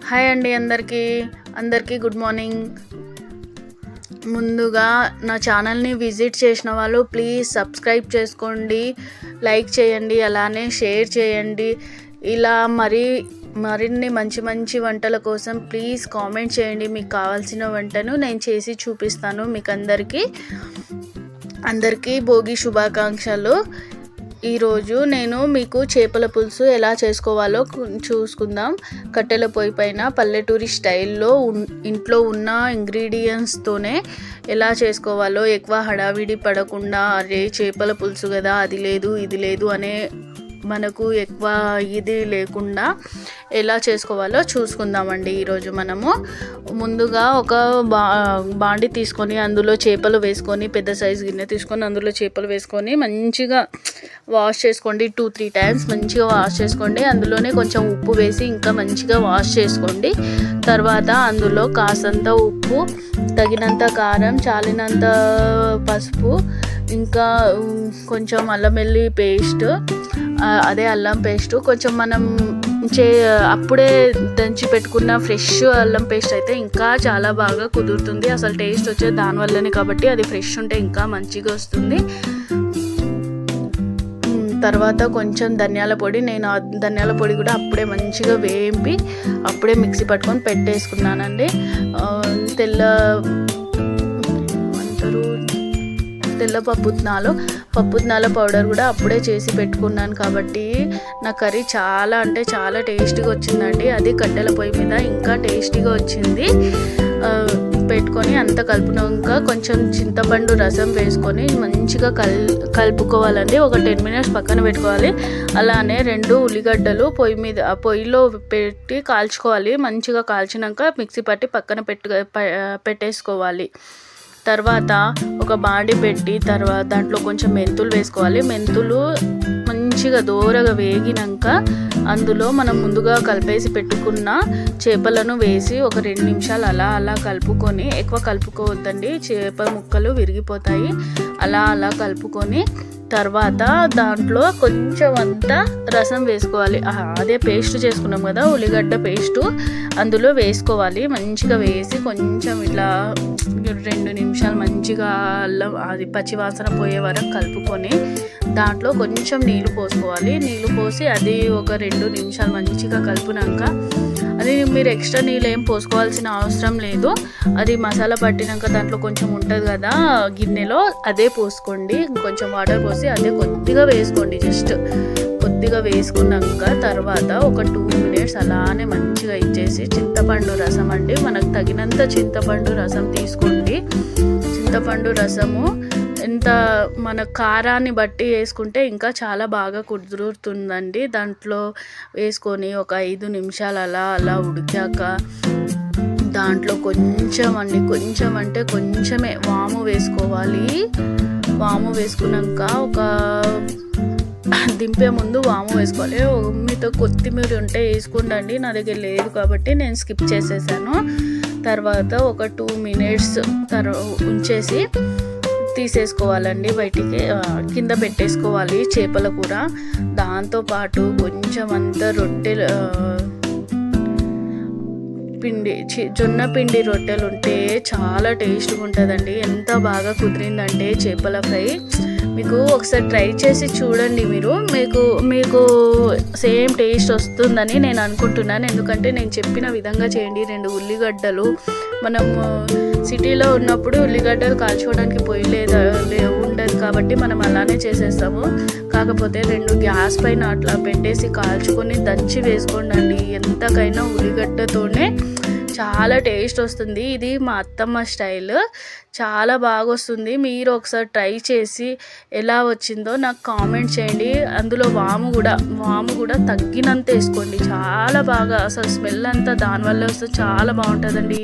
Hi అండి అందరికీ good morning. ముందుగా నా ఛానల్ని విజిట్ చేసిన వాళ్ళు ప్లీజ్ సబ్స్క్రైబ్ చేసుకోండి, లైక్ చేయండి, అలానే షేర్ చేయండి. ఇలా మరిన్ని మంచి వంటల కోసం ప్లీజ్ కామెంట్ చేయండి. మీకు కావాల్సిన వంటను నేను చేసి చూపిస్తాను. మీకు అందరికీ భోగి శుభాకాంక్షలు. ఈరోజు నేను మీకు చేపల పులుసు ఎలా చేసుకోవాలో చూసుకుందాం. కట్టెల పొయ్యి పైన పల్లెటూరి స్టైల్లో ఇంట్లో ఉన్న ఇంగ్రీడియంట్స్తోనే ఎలా చేసుకోవాలో, ఎక్కువ హడావిడి పడకుండా అరే చేపల పులుసు కదా అది లేదు ఇది లేదు అనే మనకు ఎక్కువ ఇది లేకుండా ఎలా చేసుకోవాలో చూసుకుందామండి. ఈరోజు మనము ముందుగా ఒక బాండి తీసుకొని అందులో చేపలు వేసుకొని, పెద్ద సైజు గిన్నె తీసుకొని అందులో చేపలు వేసుకొని మంచిగా వాష్ చేసుకోండి. 2-3 టైమ్స్ మంచిగా వాష్ చేసుకోండి. అందులోనే కొంచెం ఉప్పు వేసి ఇంకా మంచిగా వాష్ చేసుకోండి. తర్వాత అందులో కాసంత ఉప్పు, తగినంత కారం, చాలినంత పసుపు, ఇంకా కొంచెం అల్లం వెల్లుల్లి పేస్ట్, అల్లం పేస్ట్ కొంచెం మనం అప్పుడే దంచి పెట్టుకున్న ఫ్రెష్ అల్లం పేస్ట్ అయితే ఇంకా చాలా బాగా కుదురుతుంది. అసలు టేస్ట్ వచ్చేది దానివల్లనే, కాబట్టి అది ఫ్రెష్ ఉంటే ఇంకా మంచిగా వస్తుంది. తర్వాత కొంచెం ధనియాల పొడి, నేను ధనియాల పొడి కూడా అప్పుడే మంచిగా వేయింపి అప్పుడే మిక్సీ పట్టుకొని పెట్టేసుకున్నానండి. తెల్ల పప్పుత్నాల పౌడర్ కూడా అప్పుడే చేసి పెట్టుకున్నాను, కాబట్టి నా కర్రీ చాలా అంటే చాలా టేస్టీగా వచ్చిందండి. అది కట్టెల పొయ్యి మీద ఇంకా టేస్టీగా వచ్చింది. పెట్టుకొని అంత కలుపునాక కొంచెం చింతపండు రసం వేసుకొని మంచిగా కలుపుకోవాలండి. ఒక 10 minutes పక్కన పెట్టుకోవాలి. అలానే 2 ఉల్లిగడ్డలు పొయ్యిలో పెట్టి కాల్చుకోవాలి. మంచిగా కాల్చినాక మిక్సీ పట్టి పక్కన పెట్టేసుకోవాలి. తర్వాత ఒక బాండి పెట్టి దాంట్లో కొంచెం మెంతులు వేసుకోవాలి. మెంతులు మంచిగా దోరగా వేగినాక అందులో మనం ముందుగా కలిపేసి పెట్టుకున్న చేపలను వేసి ఒక 2 నిమిషాలు అలా కలుపుకొని, ఎక్కువ కలుపుకోవద్దండి, చేప ముక్కలు విరిగిపోతాయి. అలా కలుపుకొని తర్వాత దాంట్లో కొంచెం అంతా రసం వేసుకోవాలి. అదే పేస్ట్ చేసుకున్నాం కదా, ఉల్లిగడ్డ పేస్టు అందులో వేసుకోవాలి. మంచిగా వేసి కొంచెం ఇట్లా 2 నిమిషాలు మంచిగా అది పచ్చివాసన పోయే వరకు కలుపుకొని దాంట్లో కొంచెం నీళ్ళు పోసుకోవాలి. నీళ్ళు పోసి అది ఒక 2 నిమిషాలు మంచిగా కలుపునాక, అది మీరు ఎక్స్ట్రా నీళ్ళు ఏం పోసుకోవాల్సిన అవసరం లేదు. అది మసాలా పట్టినాక దాంట్లో కొంచెం ఉంటుంది కదా గిన్నెలో, అదే పోసుకోండి. కొంచెం వాటర్ పోసి అదే కొద్దిగా వేసుకోండి. జస్ట్ కొద్దిగా వేసుకున్నాక తర్వాత ఒక 2 minutes అలానే మంచిగా ఇచ్చేసి చింతపండు రసం అండి, మనకు తగినంత చింతపండు రసం తీసుకోండి. చింతపండు రసము ఎంత మన కారాన్ని బట్టి వేసుకుంటే ఇంకా చాలా బాగా కుదురుతుందండి. దాంట్లో వేసుకొని ఒక 5 నిమిషాలు అలా ఉడికాక దాంట్లో కొంచెం అంటే కొంచెమే వాము వేసుకోవాలి. వాము వేసుకున్నాక ఒక దింపే ముందు వాము వేసుకోవాలి. మీతో కొత్తిమీర ఉంటే వేసుకోండి, నా దగ్గర లేదు కాబట్టి నేను స్కిప్ చేసేసాను. తర్వాత ఒక 2 minutes ఉంచేసి తీసేసుకోవాలండి, బయటికి కింద పెట్టేసుకోవాలి చేపల కూర. దాంతోపాటు కొంచెం అంతా జొన్న పిండి రొట్టెలు ఉంటే చాలా టేస్ట్గా ఉంటుందండి. ఎంత బాగా కుదిరిందంటే చేపల ఫ్రై, మీకు ఒకసారి ట్రై చేసి చూడండి. మీకు సేమ్ టేస్ట్ వస్తుందని నేను అనుకుంటున్నాను. ఎందుకంటే నేను చెప్పిన విధంగా చేయండి. 2 ఉల్లిగడ్డలు, మనం సిటీలో ఉన్నప్పుడు ఉల్లిగడ్డలు కాల్చుకోవడానికి పొయ్యి ఉండదు కాబట్టి మనం అలానే చేసేస్తాము. కాకపోతే 2 గ్యాస్ పైన అట్లా పెట్టేసి కాల్చుకొని దంచి వేసుకోండి. ఎంతకైనా ఉల్లిగడ్డతోనే చాలా టేస్ట్ వస్తుంది. ఇది మా అత్తమ్మ స్టైల్, చాలా బాగా వస్తుంది. మీరు ఒకసారి ట్రై చేసి ఎలా వచ్చిందో నాకు కామెంట్ చేయండి. అందులో వాము కూడా తగ్గినంత వేసుకోండి. చాలా బాగా అసలు స్మెల్ అంతా దానివల్ల వస్తుంది, చాలా బాగుంటుందండి.